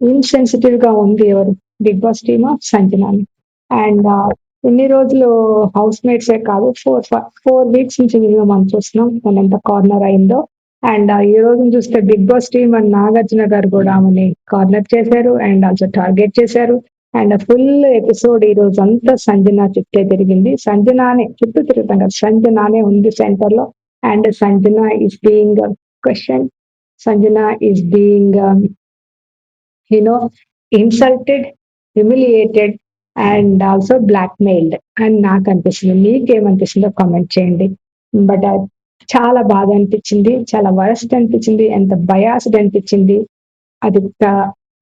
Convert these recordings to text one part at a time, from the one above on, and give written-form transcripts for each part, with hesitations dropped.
Insensitive గా ఉంది ఎవరు? బిగ్ బాస్ టీమ్ ఆఫ్ సంజనాని. అండ్ ఇన్ని రోజులు హౌస్ మేట్సే కాదు, 4 వీక్స్ నుంచి మినిమం మనం చూస్తున్నాం తను ఎంత కార్నర్ అయిందో. అండ్ ఈ రోజు చూస్తే Bigg Boss team and Nagarjuna గారు కూడా ఆమెని కార్నర్ చేశారు అండ్ ఆల్సో టార్గెట్ చేశారు. అండ్ ఫుల్ ఎపిసోడ్ ఈ రోజు అంతా సంజన చుట్టే తిరిగింది. సంజనానే చుట్టూ తిరుగుతాం కదా, సంజనానే ఉంది సెంటర్ లో. And Sanjana is being question, Sanjana is being you know insulted, humiliated and also blackmailed అని నాకు అనిపిస్తుంది. మీకేమనిపిస్తుందో కామెంట్ చేయండి. బట్ చాలా బాధ అనిపించింది, చాలా వరస్ట్ అనిపించింది, ఎంత బయాస్డ్ అనిపించింది. అది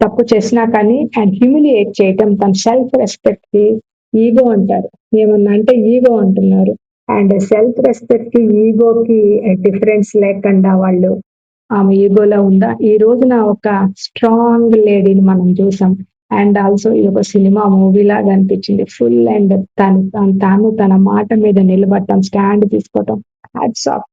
తప్పు చేసినా కానీ అండ్ హ్యూమిలియేట్ చేయటం తన సెల్ఫ్ రెస్పెక్ట్ కి, ఈగో అంటారు, ఏమన్నా అంటే ఈగో అంటున్నారు. అండ్ సెల్ఫ్ రెస్పెక్ట్ కి ఈగోకి డిఫరెన్స్ లేకుండా వాళ్ళు ఆమె ఈగోలో ఉందా? ఈ రోజున ఒక స్ట్రాంగ్ లేడీని మనం చూసాం. అండ్ ఆల్సో ఇది ఒక సినిమా మూవీ లాగా అనిపించింది ఫుల్. అండ్ తాను తన మాట మీద నిలబడటం, స్టాండ్ తీసుకోవటం, హ్యాట్స్ ఆఫ్.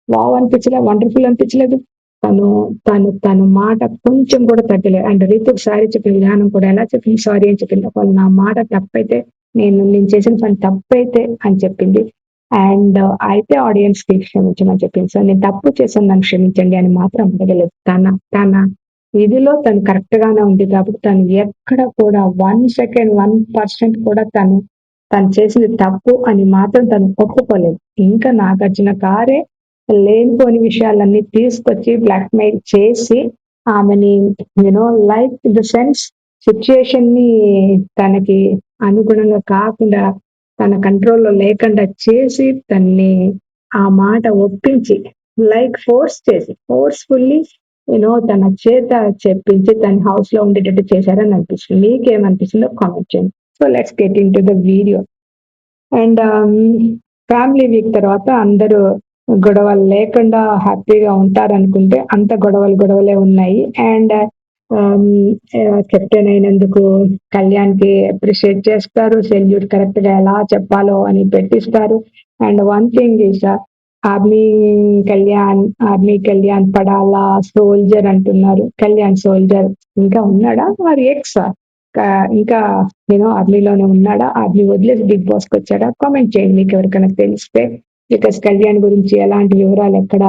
వావ్ అనిపించలేదు, వండర్ఫుల్ అనిపించలేదు. తను తన మాట కొంచెం కూడా తగ్గలేదు. అండ్ రీతుకి సారీ చెప్పిన విధానం కూడా ఎలా చెప్పింది, సారీ అని చెప్పింది. వాళ్ళు నా మాట తప్పైతే, నేను చేసిన పని తప్పైతే అని చెప్పింది. అండ్ అయితే ఆడియన్స్ కి క్షమించమని చెప్పింది. సో నేను తప్పు చేశాను, నన్ను క్షమించండి అని మాత్రం అడగలేదు. తన ఇదిలో తను కరెక్ట్ గానే ఉంది కాబట్టి తను ఎక్కడ కూడా 1 సెకండ్ 1% కూడా తను చేసింది తప్పు అని మాత్రం తను ఒప్పుకోలేదు. ఇంకా నాగార్జున గారే లేనిపోని విషయాలన్నీ తీసుకొచ్చి బ్లాక్మెయిల్ చేసి ఆమెని లైక్ ద సెన్స్ సిచ్యుయేషన్ ని తనకి అనుగుణంగా కాకుండా, తన కంట్రోల్లో లేకుండా చేసి తన్ని ఆ మాట ఒప్పించి, లైక్ ఫోర్స్ఫుల్లీ తన చేత చెప్పించి తన హౌస్ లో ఉండేటట్టు చేశారని అనిపిస్తుంది. మీకేమనిపిస్తుందో కామెంట్ చేయండి. So let's get in to the video. And family week తర్వాత అందరూ గొడవలు లేకుండా హ్యాపీగా ఉంటారనుకుంటే అంత గొడవలే ఉన్నాయి. అండ్ కెప్టెన్ అయినందుకు కళ్యాణ్ కి అప్రిషియేట్ చేస్తారు, సెల్యూట్ కరెక్ట్ గా ఎలా చెప్పాలో అని పెట్టిస్తారు. And one thing is army Kalyan పడాలా సోల్జర్ అంటున్నారు. కళ్యాణ్ సోల్జర్ ఇంకా ఉన్నాడా, మరి ఇంకా ఆర్మీలోనే ఉన్నాడా, ఆర్మీ వదిలేసి బిగ్ బాస్ కి వచ్చాడా? కామెంట్ చేయండి మీకు ఎవరికైనా తెలిస్తే. బికాస్ కళ్యాణ్ గురించి ఎలాంటి వివరాలు ఎక్కడ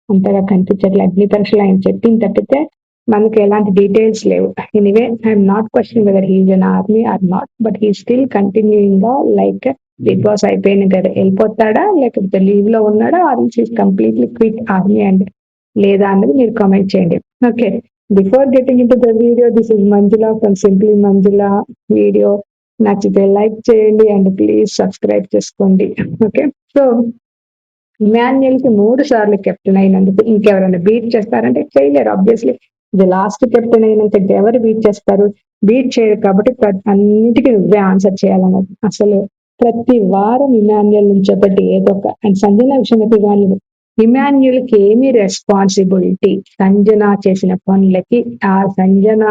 అంతగా కనిపించట్లేదు. అగ్ని పరీక్షలు ఆయన చెప్పింది తప్పితే మనకి ఎలాంటి డీటెయిల్స్ లేవు. Anyway I'm not question whether he's in army or not, but he still continuing గా లైక్ బిగ్ బాస్ అయిపోయిన కదా వెళ్ళిపోతాడా, లేకపోతే లీవ్ లో ఉన్నాడా, or completely quit army and లేదా అన్నది మీరు కామెంట్ చేయండి. Okay, before getting in to the video, this is Manjula from simply Manjula. Video నచ్చితే లైక్ చేయండి అండ్ ప్లీజ్ సబ్స్క్రైబ్ చేసుకోండి. ఓకే, సో ఇమాన్యుయల్ కి 3 సార్లు కెప్టెన్ అయినందుకు ఇంకెవరైనా బీట్ చేస్తారంటే చేయలేరు. ఆబ్వియస్లీ ఇది లాస్ట్ కెప్టెన్ అయినంత ఎవరు బీట్ చేస్తారు? బీట్ చేయరు. కాబట్టి అన్నిటికీ నువ్వే ఆన్సర్ చేయాలన్నది. అసలు ప్రతి వారం ఇమాన్యుయల్ నుంచి ఒకటి ఏదో ఒక. అండ్ సంజన విషయంలో కానీ ఇమాన్యుయల్ కి ఏమి రెస్పాన్సిబిలిటీ? సంజన చేసిన పనులకి, ఆ సంజన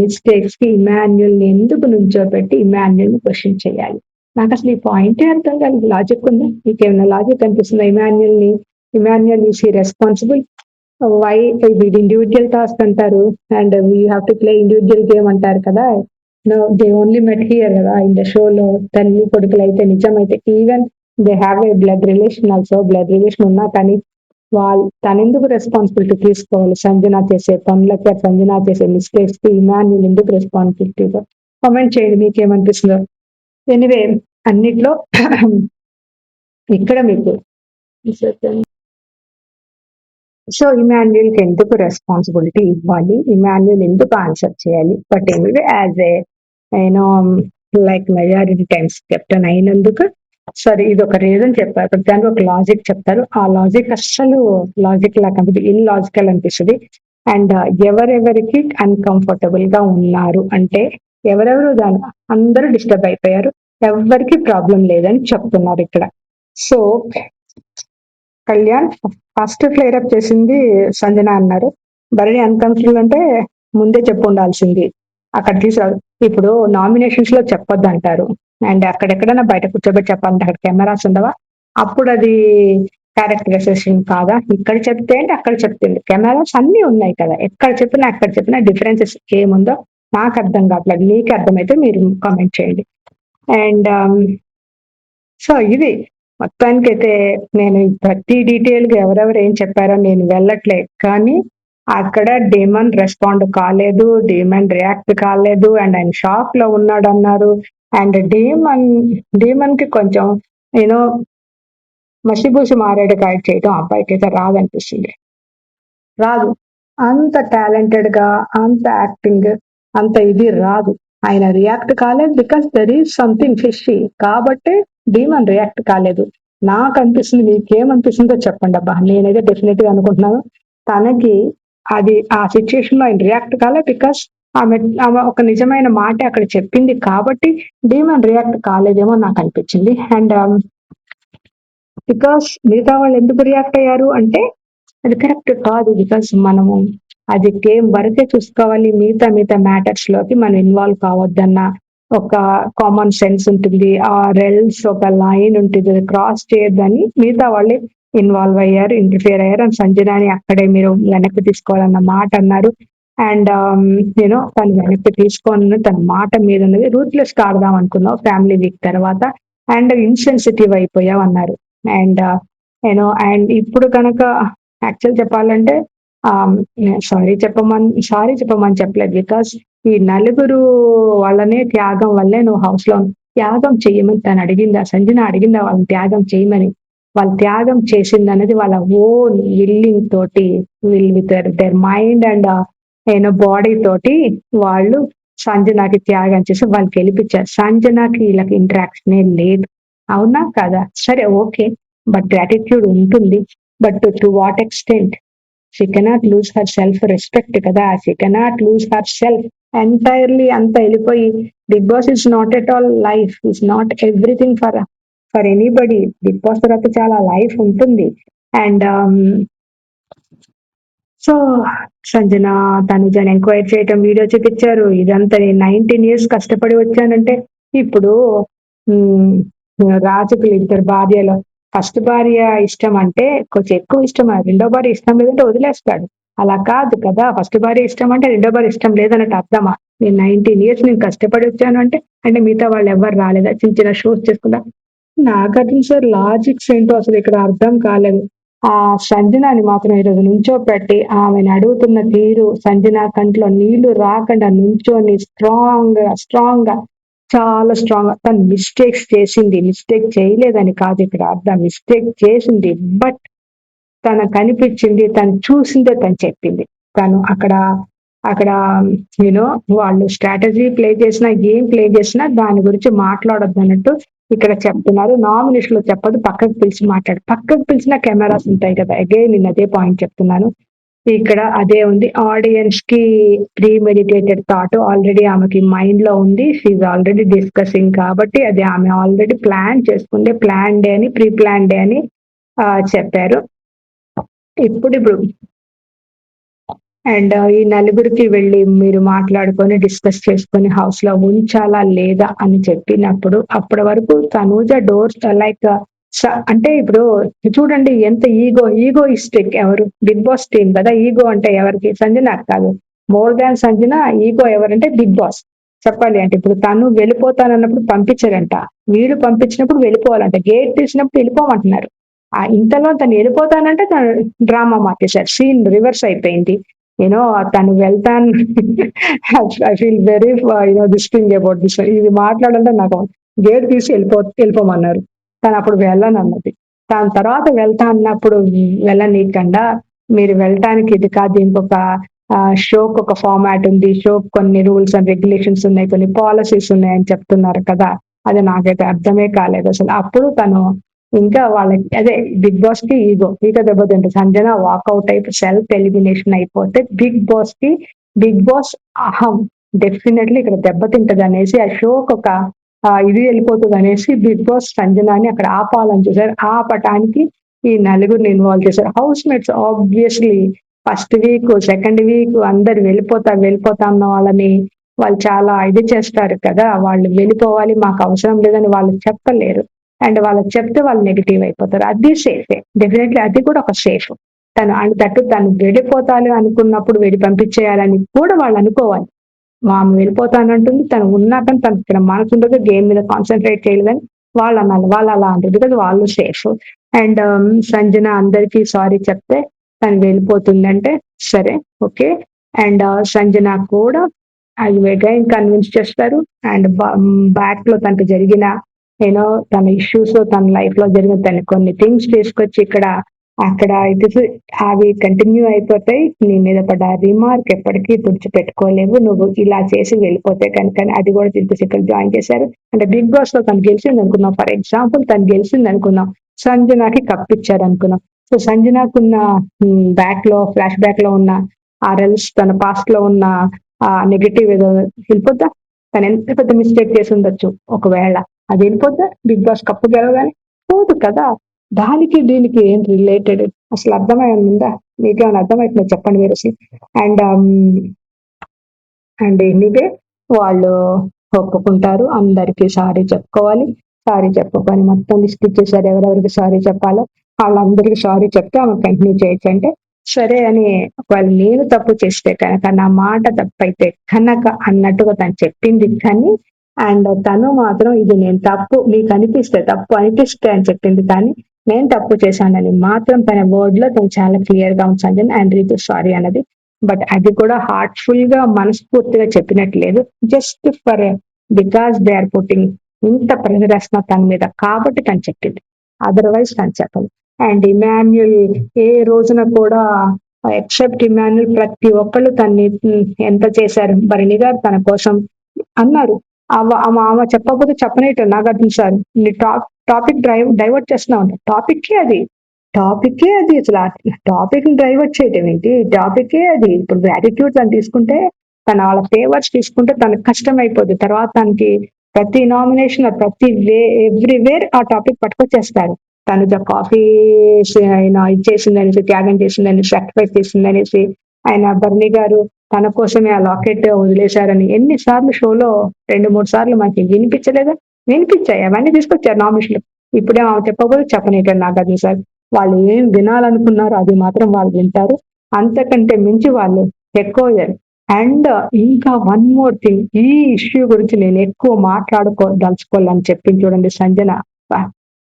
మిస్టేక్స్ కి ఇమాన్యుయల్ ని ఎందుకు నుంచోబెట్టి ఇమాన్యుయల్ ని క్వశ్చన్ చేయాలి? నాకు అసలు ఈ పాయింటే అర్థం కాదు. లాజిక్ ఉందా? మీకేమైనా లాజిక్ అనిపిస్తుందా? Emmanuel is responsible. వై వీడి ఇండివిజువల్ టాస్క్ అంటారు and we have to play individual game అంటారు కదా. దే ఓన్లీ మెట్ హియర్ కదా ఇన్ ద షోలో. తల్లి కొడుకులు అయితే నిజమైతే even they have a blood relation also. Blood relation ఉన్నా కానీ తనెందుకు రెస్పాన్సిబిలిటీ తీసుకోవాలి? సంజన చేసే పనులకి, సంజన చేసే మిస్టేక్స్ కి ఇమాన్యుయల్ ఎందుకు రెస్పాన్సిబిలిటీ? కామెంట్ చేయండి మీకేమనిపిస్తుందో. ఎనివే అన్నిట్లో ఇక్కడ మీకు సో ఇమాన్యుయల్ కి ఎందుకు రెస్పాన్సిబిలిటీ ఇవ్వాలి? ఇమాన్యుయల్ ఎందుకు ఆన్సర్ చేయాలి? But anyway as like majority times captain అయినందుకు సరే ఇది ఒక రీజన్ చెప్పారు, దానికి ఒక లాజిక్ చెప్తారు. ఆ లాజిక్ అస్సలు లాజిక్ లా కనిపిస్తుంది, ఇల్లాజికల్ అనిపిస్తుంది. అండ్ ఎవరెవరికి అన్కంఫర్టబుల్ గా ఉన్నారు అంటే ఎవరెవరు అందరూ డిస్టర్బ్ అయిపోయారు, ఎవరికి ప్రాబ్లం లేదని చెప్తున్నారు ఇక్కడ. So Kalyan first flare up చేసింది సంజన అన్నారు. భరణి అన్కంఫర్టబుల్ అంటే ముందే చెప్పు ఉండాల్సింది. అక్కడ తీసుకురాదు. ఇప్పుడు నామినేషన్స్ లో చెప్పొద్దు అంటారు అండ్ అక్కడెక్కడైనా బయట కూర్చోబెట్టి చెప్పాలంటే అక్కడ కెమెరాస్ ఉండవా? అప్పుడు అది క్యారెక్టరైజేషన్ కాదా? ఇక్కడ చెప్తే ఏంటి, అక్కడ చెప్తే ఏంటి? కెమెరాస్ అన్నీ ఉన్నాయి కదా! ఎక్కడ చెప్పినా, అక్కడ చెప్పినా డిఫరెన్సెస్ ఏముందో నాకు అర్థం కావట్లేదు. మీకు అర్థమైతే మీరు కామెంట్ చేయండి. అండ్ సో ఇది మొత్తానికైతే నేను ప్రతి డీటెయిల్‌గా ఎవరెవరు ఏం చెప్పారో నేను వెళ్ళట్లే. కానీ అక్కడ డేమన్ రెస్పాండ్ కాలేదు. డేమన్ రియాక్ట్ కాలేదు. అండ్ ఆయన షాక్‌లో ఉన్నాడన్నారు. అండ్ డేమన్‌కి కొంచెం యూనో మసిబూసి మారేడుకాయ చేయటం అబ్బాయికైతే రాదనిపిస్తుంది. రాదు. అంత టాలెంటెడ్‌గా, అంత యాక్టింగ్, అంత ఇది రాదు. ఆయన రియాక్ట్ కాలేదు because there is something fishy. కాబట్టే డీమన్ రియాక్ట్ కాలేదు. నాకనిపిస్తుంది. మీకేమనిపిస్తుందో చెప్పండబ్బా! నేనైతే డెఫినెట్‌గా అనుకుంటున్నాను. తనకి అది ఆ సిట్యుయేషన్‌లో ఆయన రియాక్ట్ కాలే బికాస్ ఆమె ఒక నిజమైన మాటే అక్కడ చెప్పింది కాబట్టి డీమన్ రియాక్ట్ కాలేదేమో నాకనిపించింది. అండ్ బికాస్ మిగతా వాళ్ళు ఎందుకు రియాక్ట్ అయ్యారు అంటే అది కరెక్ట్ కాదు. బికాస్ మనము అది గేమ్ వరకే చూసుకోవాలి. మిగతా మ్యాటర్స్ లోకి మనం ఇన్వాల్వ్ కావద్దన్న ఒక కామన్ సెన్స్ ఉంటుంది. ఆ రెల్స్ ఒక లైన్ ఉంటుంది. అది క్రాస్ చేయొద్దని మిగతా వాళ్ళే ఇన్వాల్వ్ అయ్యారు, ఇంటర్ఫియర్ అయ్యారు. అండ్ సంజనాని అక్కడే మీరు వెనక్కి తీసుకోవాలన్న మాట అన్నారు. అండ్ నేను తను వెనక్కి తీసుకోను, తన మాట మీద ఉన్నది. రూత్లెస్ గా ఆడదాం అనుకున్నావు ఫ్యామిలీ వీక్ తర్వాత. అండ్ ఇన్సెన్సిటివ్ అయిపోయావు అన్నారు. అండ్ అండ్ ఇప్పుడు కనుక యాక్చువల్ చెప్పాలంటే సారీ చెప్పమని చెప్పలేదు. బికాస్ ఈ నలుగురు వాళ్ళనే త్యాగం వల్లే నువ్వు హౌస్ లో త్యాగం చెయ్యమని తను అడిగిందా, సంజన అడిగిందా వాళ్ళని త్యాగం చేయమని? వాళ్ళు త్యాగం చేసింది అనేది వాళ్ళ ఓన్ విల్లింగ్ తోటి, with their mind and body తోటి వాళ్ళు సంజనాకి త్యాగం చేసి వాళ్ళు గెలిపించారు. సంజనాకి వీళ్ళకి ఇంటరాక్షన్ లేదు. అవునా కదా? సరే, ఓకే. బట్ గ్రాటిట్యూడ్ ఉంటుంది. But to what extent? She cannot lose her self respect కదా. She cannot lose her self entirely. అంతా వెళ్ళిపోయి Big Boss is not at all life, is not everything for anybody. Big Boss తర్వాత చాలా life ఉంటుంది. And so Sanjana తనుజని enquiry చేయటం, video చూపించారు. ఇదంతా నేను 19 years కష్టపడి వచ్చానంటే ఇప్పుడు రాజుకి ఇద్దరు భార్యలు. ఫస్ట్ భార్య ఇష్టం అంటే కొంచెం ఎక్కువ ఇష్టం, రెండో భార్య ఇష్టం లేదంటే వదిలేస్తాడు. అలా కాదు కదా. ఫస్ట్ భార్య ఇష్టం అంటే రెండో భార్య ఇష్టం లేదన్నట్టు అర్థమా? నేను 19 years నేను కష్టపడి వచ్చాను అంటే మిగతా వాళ్ళు ఎవరు రాలేదా? చిన్న చిన్న షోస్ చేసుకుంటా. నాకు అర్థం సార్ లాజిక్స్ ఏంటో అసలు ఇక్కడ అర్థం కాలేదు. ఆ సంజనాని మాత్రం ఈరోజు నుంచోపెట్టి ఆమెను అడుగుతున్న తీరు, సంజన కంట్లో నీళ్లు రాకుండా నుంచొని స్ట్రాంగ్ గా చాలా స్ట్రాంగ్ గా తను మిస్టేక్స్ చేసింది. మిస్టేక్ చేయలేదని కాదు ఇక్కడ అర్థం. మిస్టేక్ చేసింది. బట్ తను కనిపించింది, తను చూసిందే తను చెప్పింది. తను అక్కడ యూనో వాళ్ళు స్ట్రాటజీ ప్లే చేసినా, ఏం ప్లే చేసినా దాని గురించి మాట్లాడొద్దు అన్నట్టు ఇక్కడ చెప్తున్నారు. నామినేషన్ లో చెప్పదు, పక్కకు పిలిచి మాట్లాడు. పక్కకు పిలిచిన కెమెరాస్ ఉంటాయి కదా. అగైన్ నేను అదే పాయింట్ చెప్తున్నాను. ఇక్కడ అదే ఉంది. ఆడియన్స్ కి ప్రీ మెడిటేటెడ్ థాట్ ఆల్రెడీ ఆమెకి మైండ్ లో ఉంది. షీఈ్ ఆల్రెడీ డిస్కసింగ్ కాబట్టి అది ఆమె ఆల్రెడీ ప్లాన్ చేసుకుంటే ప్లాన్ డే అని, ప్రీ ప్లాన్ డే అని చెప్పారు. ఇప్పుడు అండ్ ఈ నలుగురికి వెళ్ళి మీరు మాట్లాడుకొని డిస్కస్ చేసుకొని హౌస్ లో ఉంచాలా లేదా అని చెప్పినప్పుడు అప్పటి వరకు తనూజ డోర్స్ లైక్ అంటే ఇప్పుడు చూడండి ఎంత ఈగోయిస్టిక్ ఎవరు? బిగ్ బాస్ టీమ్ కదా. ఈగో అంటే ఎవరికి? సంజనాకి కాదు. మోర్ దాన్ సంజన ఈగో ఎవరంటే బిగ్ బాస్. చెప్పాలి అంటే ఇప్పుడు తను వెళ్ళిపోతానన్నప్పుడు పంపించారంట, వీడు పంపించినప్పుడు వెళ్ళిపోవాలంట, గేట్ తీసినప్పుడు వెళ్ళిపోమంటున్నారు. ఇంతలో తను వెళ్ళిపోతానంటే తను డ్రామా మార్చేశారు. సీన్ రివర్స్ అయిపోయింది. తను వెళ్తాను. I feel very this thing about this. ఇది మాట్లాడాలంటే నాకు గేట్ తీసి వెళ్ళిపోమన్నారు. తను అప్పుడు వెళ్ళనన్నది. దాని తర్వాత వెళ్తా అన్నప్పుడు వెళ్ళనీయకుండా మీరు వెళ్ళటానికి ఇది కాదు, ఇంకొక షోకి ఒక ఫార్మాట్ ఉంది, షోకి కొన్ని రూల్స్ అండ్ రెగ్యులేషన్స్ ఉన్నాయి, కొన్ని పాలసీస్ ఉన్నాయి అని చెప్తున్నారు కదా. అది నాకైతే అర్థమే కాలేదు అసలు. అప్పుడు తను ఇంకా వాళ్ళకి అదే బిగ్ బాస్ కి ఈగో దెబ్బతింటే సంజన వాకౌట్ అయిపోయి సెల్ఫ్ ఎలిమినేషన్ అయిపోతే బిగ్ బాస్ అహం డెఫినెట్లీ ఇక్కడ దెబ్బతింటది అనేసి ఆ షోకి ఒక ఇది వెళ్ళిపోతుంది అనేసి బిగ్ బాస్ సంజనాని అక్కడ ఆపాలని చూసారు. ఆపటానికి ఈ నలుగురిని ఇన్వాల్వ్ చేశారు. House mates obviously first week, second week అందరు వెళ్ళిపోతా ఉన్న వాళ్ళని వాళ్ళు చాలా ఇది చేస్తారు కదా. వాళ్ళు వెళ్ళిపోవాలి, మాకు అవసరం లేదని వాళ్ళు చెప్పలేరు. అండ్ వాళ్ళకి చెప్తే వాళ్ళు నెగిటివ్ అయిపోతారు. అది సేఫే, డెఫినెట్లీ అది కూడా ఒక సేఫ్. తను తట్టు తను వెళ్ళిపోతాను అనుకున్నప్పుడు వెళ్ళి పంపించేయాలని కూడా వాళ్ళు అనుకోవాలి. ఆమె వెళ్ళిపోతానంటుంది, తను ఉన్నా కానీ తనకి ఇక్కడ మనసు ఉండదు, గేమ్ మీద కాన్సన్ట్రేట్ చేయలేదని వాళ్ళు అనాలి. వాళ్ళు అలా అంటారు బికాజ్ వాళ్ళు సేఫ్. అండ్ సంజన అందరికీ సారీ చెప్తే తను వెళ్ళిపోతుందంటే సరే, ఓకే. అండ్ సంజన కూడా అది అగైన్ కన్విన్స్ చేస్తారు. అండ్ బ్యాక్ లో తనకు జరిగిన యూనో తన ఇష్యూస్ తన లైఫ్ లో జరిగిన తన కొన్ని థింగ్స్ తీసుకొచ్చి ఇక్కడ అక్కడ ఇది అవి కంటిన్యూ అయిపోతాయి. నీ మీద పడ్డ రిమార్క్ ఎప్పటికీ తుడిచిపెట్టుకోలేవు. నువ్వు ఇలా చేసి వెళ్ళిపోతే కనుక అది కూడా తీసుకొచ్చి ఇక్కడ జాయిన్ చేశారు. అంటే బిగ్ బాస్ లో తను గెలిచింది అనుకున్నాం. ఫర్ ఎగ్జాంపుల్ తను గెలిచింది అనుకున్నాం, సంజనాకి కప్పిచ్చారు అనుకున్నాం. సో సంజనాకున్న బ్యాక్ లో ఫ్లాష్ బ్యాక్ లో ఉన్న ఆర్ఎల్స్ తన పాస్ట్ లో ఉన్న నెగటివ్ ఏదో వెళ్ళిపోద్దా. తను ఎంత పెద్ద మిస్టేక్ చేసి ఉండొచ్చు, ఒకవేళ అది వెళ్ళిపోద్దా బిగ్ బాస్ కప్పు గెలవగానే? పోదు కదా. దానికి దీనికి ఏం రిలేటెడ్ అసలు అర్థమైందా? మీకేమైనా అర్థమవుతుందో చెప్పండి మీరు అసలు. అండ్ అండ్ ఎనీవే వాళ్ళు ఒప్పుకుంటారు, అందరికి సారీ చెప్పుకోవాలి. సారీ చెప్పుకొని మొత్తం లిస్ట్ ఇచ్చేసారు ఎవరెవరికి సారీ చెప్పాలో. వాళ్ళందరికీ సారీ చెప్తే ఆమె కంటిన్యూ చేయొచ్చు అంటే సరే అని. ఒకవేళ నేను తప్పు చేస్తే కనుక, నా మాట తప్పైతే కనుక అన్నట్టుగా తను చెప్పింది కానీ, అండ్ తను మాత్రం ఇది నేను తప్పు మీకు అనిపిస్తే తప్పు అనిపిస్తే అని చెప్పింది కానీ నేను తప్పు చేశానని మాత్రం తన వర్డ్ లో తను చాలా క్లియర్ గా ఉంది. అండ్ రీతు సారీ అన్నది. బట్ అది కూడా హార్ట్ఫుల్ గా మనస్ఫూర్తిగా చెప్పినట్లేదు, just for because they are putting ఇంత ప్రెజర్ వేస్తున్నా తన మీద కాబట్టి తను చెప్పింది, అదర్వైజ్ తను చెప్పదు. అండ్ ఇమాన్యుల్ ఏ రోజున కూడా ఎక్సెప్ట్ ఇమాన్యుల్ ప్రతి ఒక్కళ్ళు తన్ని ఎంత చేశారు. భరణి గారు తన కోసం అన్నారు. ఆమె చెప్పకపోతే చెప్పనేట నాగార్జున సార్ టాపిక్ డైవర్ట్ చేస్తున్నా ఉంటారు. టాపిక్ అది అసలు టాపిక్ ని డైవర్ట్ చేయటం ఏంటి? టాపిక్ అది. ఇప్పుడు గ్రాటిట్యూడ్ తను తీసుకుంటే తన వాళ్ళ ఫేవర్స్ తీసుకుంటే తనకు కష్టం అయిపోద్ది. తర్వాత తనకి ప్రతి నామినేషన్ ప్రతి ఎవ్రీవేర్ ఆ టాపిక్ పట్టుకొచ్చేస్తారు. తను కాఫీ ఆయన ఇచ్చేసిందనేసి, త్యాగం చేసిందని, సాక్రిఫైస్ చేసిందనేసి, ఆయన భరణి గారు తన కోసమే ఆ లాకెట్ వదిలేశారని ఎన్నిసార్లు షోలో 2-3 సార్లు మనకి వినిపించలేదా? వినిపించాయి. అవన్నీ తీసుకొచ్చారు నామినేషన్. ఇప్పుడే ఆమె చెప్పబోదు చెప్పనీయటం నాగార్జున సార్. వాళ్ళు ఏం వినాలనుకున్నారో అది మాత్రం వాళ్ళు వింటారు. అంతకంటే మించి వాళ్ళు ఎక్కువ. అండ్ ఇంకా వన్ మోర్ థింగ్, ఈ ఇష్యూ గురించి నేను ఎక్కువ మాట్లాడుకోదలుచుకోవాలని చెప్పింది చూడండి సంజన.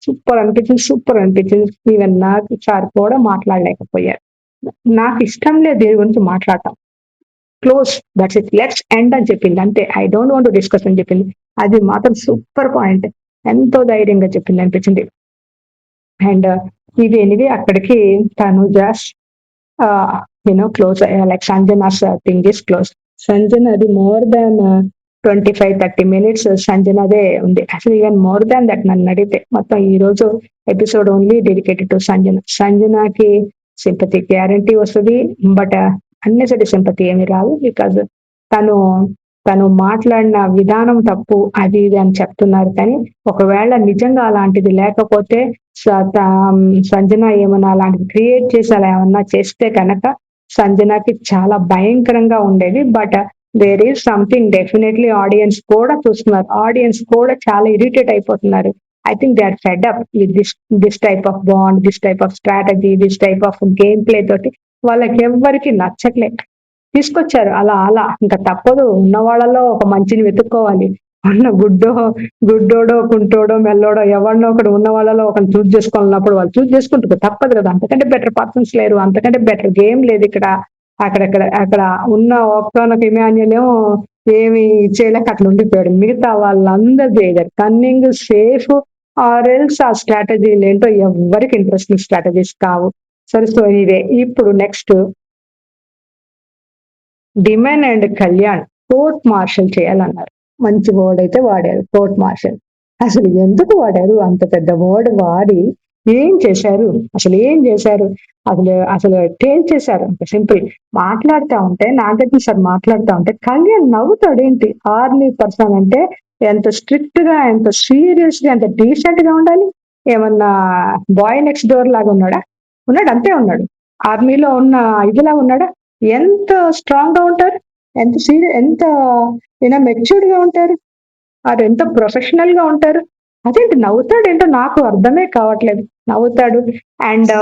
సూపర్ అనిపించింది. ఈవెన్ నాకు సార్ కూడా మాట్లాడలేకపోయారు. నాకు ఇష్టం లేదు దీని గురించి మాట్లాడటం. Close, that's it, let's end అని చెప్పింది అంతే. I don't want to discuss అని చెప్పింది. అది మాత్రం సూపర్ పాయింట్. ఎంతో ధైర్యంగా చెప్పింది అనిపించింది. అండ్ ఇది ఎనివే అక్కడికి తను just close like Sanjana's thing is close. Sanjana అది మోర్ దాన్ 25-30 minutes సంజనదే ఉంది. అసలు ఈవెన్ మోర్ దాన్ దట్ నన్ను అడిగితే. మొత్తం ఈ రోజు episode only dedicated to Sanjana. సంజనకి సింపతి గ్యారంటీ వస్తుంది, బట్ అన్నెసరీ సింపతి ఏమి రాదు. బికాజ్ తను తను మాట్లాడిన విధానం తప్పు అది ఇది అని చెప్తున్నారు. కానీ ఒకవేళ నిజంగా అలాంటిది లేకపోతే సంజన ఏమన్నా అలాంటిది క్రియేట్ చేసి అలా ఏమన్నా చేస్తే కనుక సంజనకి చాలా భయంకరంగా ఉండేది. But there is something definitely audience కూడా చూస్తున్నారు. ఆడియన్స్ కూడా చాలా ఇరిటేట్ అయిపోతున్నారు. I think they are fed up with this type of bond, this type of strategy, this type of game play తోటి వాళ్ళకి ఎవ్వరికి నచ్చట్లే. తీసుకొచ్చారు అలా అలా. ఇంకా తప్పదు, ఉన్న వాళ్ళలో ఒక మంచిని వెతుక్కోవాలి. ఉన్న గుడ్డోడో కుంటోడో మెల్లోడో ఎవరినో ఒకడు ఉన్న వాళ్ళలో ఒకరిని చూస్ చేసుకోవాలన్నప్పుడు వాళ్ళు చూస్ చేసుకుంటారు. తప్పదు కదా. అంతకంటే బెటర్ పర్సన్స్ లేరు, అంతకంటే బెటర్ గేమ్ లేదు ఇక్కడ. అక్కడ ఉన్న ఒక్కనొక ఇమాన్యుల్ ఏమో ఏమి చేయలేక అట్లా ఉండిపోయాడు. మిగతా వాళ్ళందరూ చేయలేరు. కన్నింగ్, సేఫ్ ఆర్ఎల్స్ ఆ స్ట్రాటజీలు ఏంటో ఎవరికి ఇంట్రెస్టింగ్ స్ట్రాటజీస్ కావు. సరే, సో ఇదే ఇప్పుడు next demand and Kalyan court martial చేయాలన్నారు. మంచి వర్డ్ అయితే వాడారు, కోర్ట్ మార్షల్. అసలు ఎందుకు వాడారు అంత పెద్ద వర్డ్ వాడి? ఏం చేశారు? అసలు ఏం చేశారు? అసలు చేశారు అంత సింపుల్. మాట్లాడుతూ ఉంటే నాగార్జున సార్ మాట్లాడుతూ ఉంటే కళ్యాణ్ నవ్వుతాడేంటి? ఆర్మీ పర్సన్ అంటే ఎంత స్ట్రిక్ట్ గా, ఎంత సీరియస్ గా, ఎంత డీసెంట్ గా ఉండాలి. ఏమన్నా బాయ్ నెక్స్ట్ డోర్ లాగా ఉన్నాడా? ఉన్నాడు, అంతే ఉన్నాడు. ఆర్మీలో ఉన్న ఇదిలా ఉన్నాడా? ఎంత స్ట్రాంగ్ గా ఉంటారు, ఎంత సీరియస్, ఎంత మెచ్యూర్డ్ గా ఉంటారు, అది ఎంత ప్రొఫెషనల్ గా ఉంటారు. అదేంటి నవ్వుతాడేంటో నాకు అర్థమే కావట్లేదు. నవ్వుతాడు. అండ్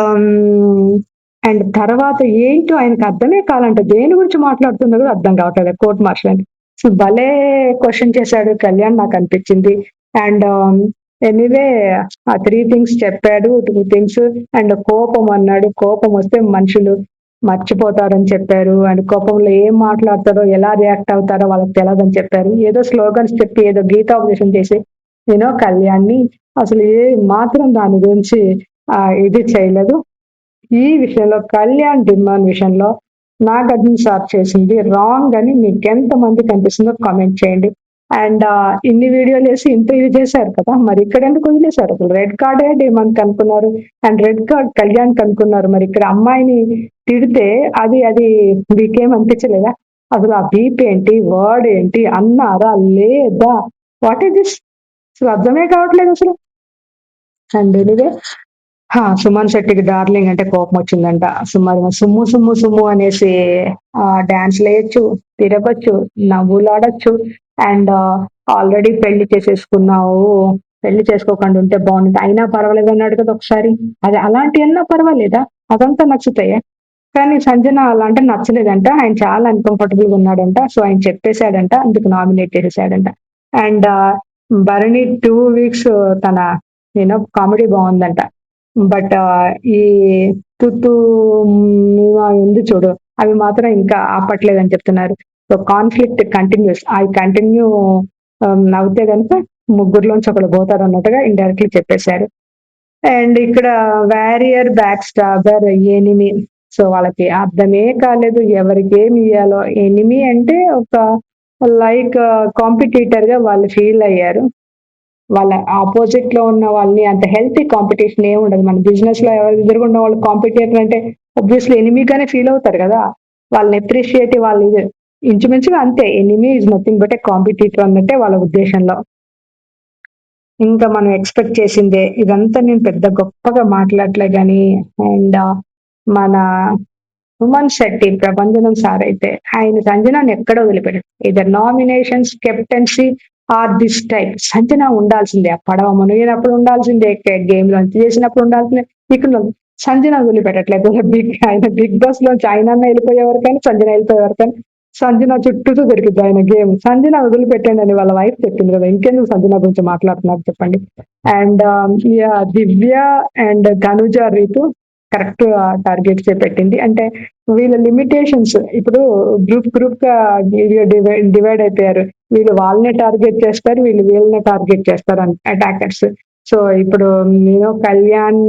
అండ్ తర్వాత ఏంటో ఆయనకి అర్థమే కాలంట. దేని గురించి మాట్లాడుతున్నారో అర్థం కావట్లేదు కోర్ట్ మార్షల్ అని. సో భలే క్వెషన్ చేశాడు కళ్యాణ్ నాకనిపించింది. అండ్ ఎనీవే ఆ 3 థింగ్స్ చెప్పాడు. 2 థింగ్స్ అండ్ కోపం అన్నాడు. కోపం వస్తే మనుషులు మర్చిపోతారని చెప్పారు. అండ్ కోపంలో ఏం మాట్లాడతారో, ఎలా రియాక్ట్ అవుతారో వాళ్ళకి తెలవదని చెప్పారు. ఏదో స్లోగన్స్ చెప్పి, ఏదో గీతాపదేశం చేసి కళ్యాణ్‌ని అసలు ఏ మాత్రం దాని గురించి ఇది చేయలేదు. ఈ విషయంలో కళ్యాణ్ డిమాండ్ విషయంలో నాగార్జున సార్ చేసింది రాంగ్ అని మీకెంత మందికి అనిపిస్తుందో కామెంట్ చేయండి. అండ్ ఇన్ని వీడియోలు చేసి ఇంత ఇది చేశారు కదా! మరి ఇక్కడ ఎందుకు వదిలేశారు? అసలు రెడ్ కార్డే డిమాండ్‌కి అనుకున్నారు. అండ్ రెడ్ కార్డ్ కళ్యాణ్‌కి అనుకున్నారు. మరి ఇక్కడ అమ్మాయిని తిడితే అది మీకేం అనిపించలేదా? అసలు ఆ బీప్ ఏంటి? వర్డ్ ఏంటి? అన్నారా? లేదా? What is this? అసలు అర్థమే కావట్లేదు అసలు. అండ్ ఎనీవే సుమన్ శెట్టికి డార్లింగ్ అంటే కోపం వచ్చిందంట. మరి సుమ్ము సుమ్ము సుమ్ము అనేసి డాన్స్‌లు ఎయొచ్చు, తిరగొచ్చు, నవ్వులాడొచ్చు. అండ్ ఆల్రెడీ పెళ్లి చేసేసుకున్నావు. పెళ్లి చేసుకోకుండా ఉంటే బాగుండేది. అయినా పర్వాలేదు అన్నాడు కదా ఒకసారి. అది అలాంటియన్నా పర్వాలేదా? అదంతా నచ్చుతాయా? కానీ సంజన అలా అంటే నచ్చలేదంట. ఆయన చాలా అన్‌కంఫర్టబుల్‌గా ఉన్నాడంట. సో ఆయన చెప్పేసాడంట. అందుకు నామినేట్ చేసేసాడంట. అండ్ భరణి 2 వీక్స్ తన కామెడీ బావుందంట. బట్ ఈ 'తుత్తు మీవా' ఉంది చూడు, అవి మాత్రం ఇంకా ఆపట్లేదని చెప్తున్నారు. So conflict continuous. I continue నవ్వితే గనుక ముగ్గురిలోంచి ఒకళ్ళు పోతారన్నట్టుగా ఇండైరెక్ట్‌లీ చెప్పేశారు. అండ్ ఇక్కడ వారియర్, బ్యాక్ స్టాబర్, ఎనిమీ. సో వాళ్ళకి అర్థమే కాలేదు ఎవరికి ఏమి ఇయ్యాలో. ఎనిమీ అంటే ఒక లైక్ కాంపిటీటర్ గా వాళ్ళు ఫీల్ అయ్యారు. వాళ్ళ ఆపోజిట్ లో ఉన్న వాళ్ళని అంత హెల్తీ కాంపిటీషన్ ఏమి ఉండదు. మన బిజినెస్ లో ఎవరు ఎదురుగున్న వాళ్ళు కాంపిటీటర్ అంటే ఆబ్వియస్లీ ఎనిమీగానే ఫీల్ అవుతారు కదా! వాళ్ళని అప్రిషియేట్ వాళ్ళు ఇంచుమించుగా అంతే. Enemy is nothing but A competitor అన్నట్టే వాళ్ళ ఉద్దేశంలో. ఇంకా మనం ఎక్స్పెక్ట్ చేసిందే. ఇదంతా నేను పెద్ద గొప్పగా మాట్లాడలే గాని అండ్ మన సుమన్ శెట్టి, ప్రభంజనం సార్ అయితే ఆయన సంజనాని ఎక్కడ వదిలిపెట్టారు. ఇదర్ nominations, captaincy or this type Sanjana ఉండాల్సిందే. ఆ పడవ మునిగినప్పుడు ఉండాల్సిందే, గేమ్ లో చేసినప్పుడు ఉండాల్సిందే. ఇక్కడ సంజన వదిలిపెట్టట్లేదు. బిగ్ బాస్ లోంచి ఆయన వెళ్ళిపోయే వరకైనా సంజన వెళ్ళిపోయే వరకైనా సంజన చుట్టూతో దొరికింది ఆయన గేమ్. సంజన వదిలిపెట్టండి అని వాళ్ళ వైఫ్ చెప్పింది కదా, ఇంకెందుకు సంజన గురించి మాట్లాడుతున్నారు చెప్పండి. And Divya and Dhanuja Ritu correct targets పెట్టింది. అంటే వీళ్ళ లిమిటేషన్స్ ఇప్పుడు గ్రూప్ గా డివైడ్ అయిపోయారు. వీళ్ళు వాళ్ళనే టార్గెట్ చేస్తారు, వీళ్ళు వీళ్ళనే టార్గెట్ చేస్తారు అటాకర్స్. సో ఇప్పుడు కళ్యాణ్,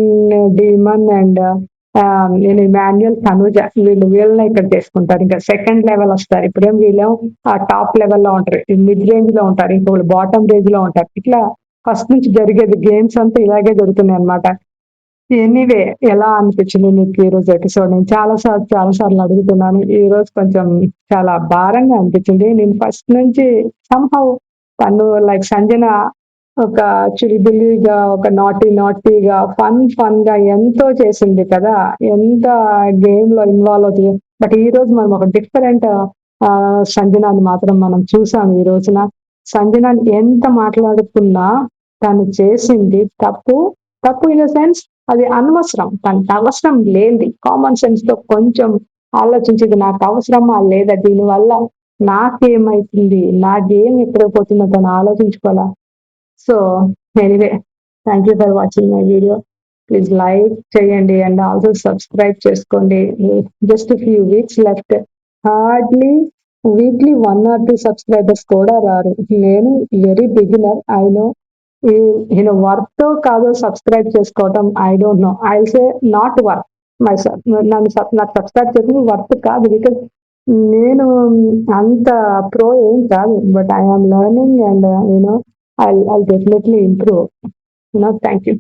డీమన్ అండ్ నేను ఇమాన్యుయల్, తనుజ వీళ్ళని ఇక్కడ చేసుకుంటారు. ఇంకా సెకండ్ లెవెల్ వస్తారు. ఇప్పుడేం వీళ్ళేమో ఆ టాప్ లెవెల్ లో ఉంటారు, మిడ్ రేంజ్ లో ఉంటారు, ఇంకొకళ్ళు బాటమ్ రేంజ్ లో ఉంటారు. ఇట్లా ఫస్ట్ నుంచి జరిగేది గేమ్స్ అంతా ఇలాగే జరుగుతున్నాయి అన్నమాట. ఎనీవే ఎలా అనిపించింది నీకు ఈ రోజు ఎపిసోడ్? నేను చాలా సార్లు అడుగుతున్నాను. ఈ రోజు కొంచెం చాలా భారంగా అనిపించింది. నేను ఫస్ట్ నుంచి సంహౌ తను లైక్ సంజన ఒక చిలిబిల్లిగా, ఒక నాటీగా, ఫన్ గా ఎంతో చేసింది కదా! ఎంత గేమ్ లో ఇన్వాల్వ్ అవుతుంది. బట్ ఈ రోజు మనం ఒక డిఫరెంట్ సంజనాని మాత్రం మనం చూసాం ఈ రోజున. సంజనాని ఎంత మాట్లాడుకున్నా తను చేసింది తప్పు. తప్పు ఇన్ ద సెన్స్ అది అనవసరం. తనకు అవసరం లేనిది. కామన్ సెన్స్ తో కొంచెం ఆలోచించేది నాకు అవసరమా లేదా, దీనివల్ల నాకేమైతుంది, నా గేమ్ ఎక్కడ పోతుందో తను ఆలోచించుకోవాలా. So anyway, thank you for watching my video. Please like చేయండి అండ్ ఆల్సో సబ్స్క్రైబ్ చేసుకోండి. Just few weeks left. Hardly weekly 1 or 2 subscribers కూడా రారు. నేను very beginner, I know. Worth కాదో సబ్స్క్రైబ్ చేసుకోవటం I don't know. I say not worth my నాకు subscribe చేసింది worth కాదు. బికాస్ నేను అంత ప్రో ఏం కాదు. But I am learning and I definitely improve. Thank you.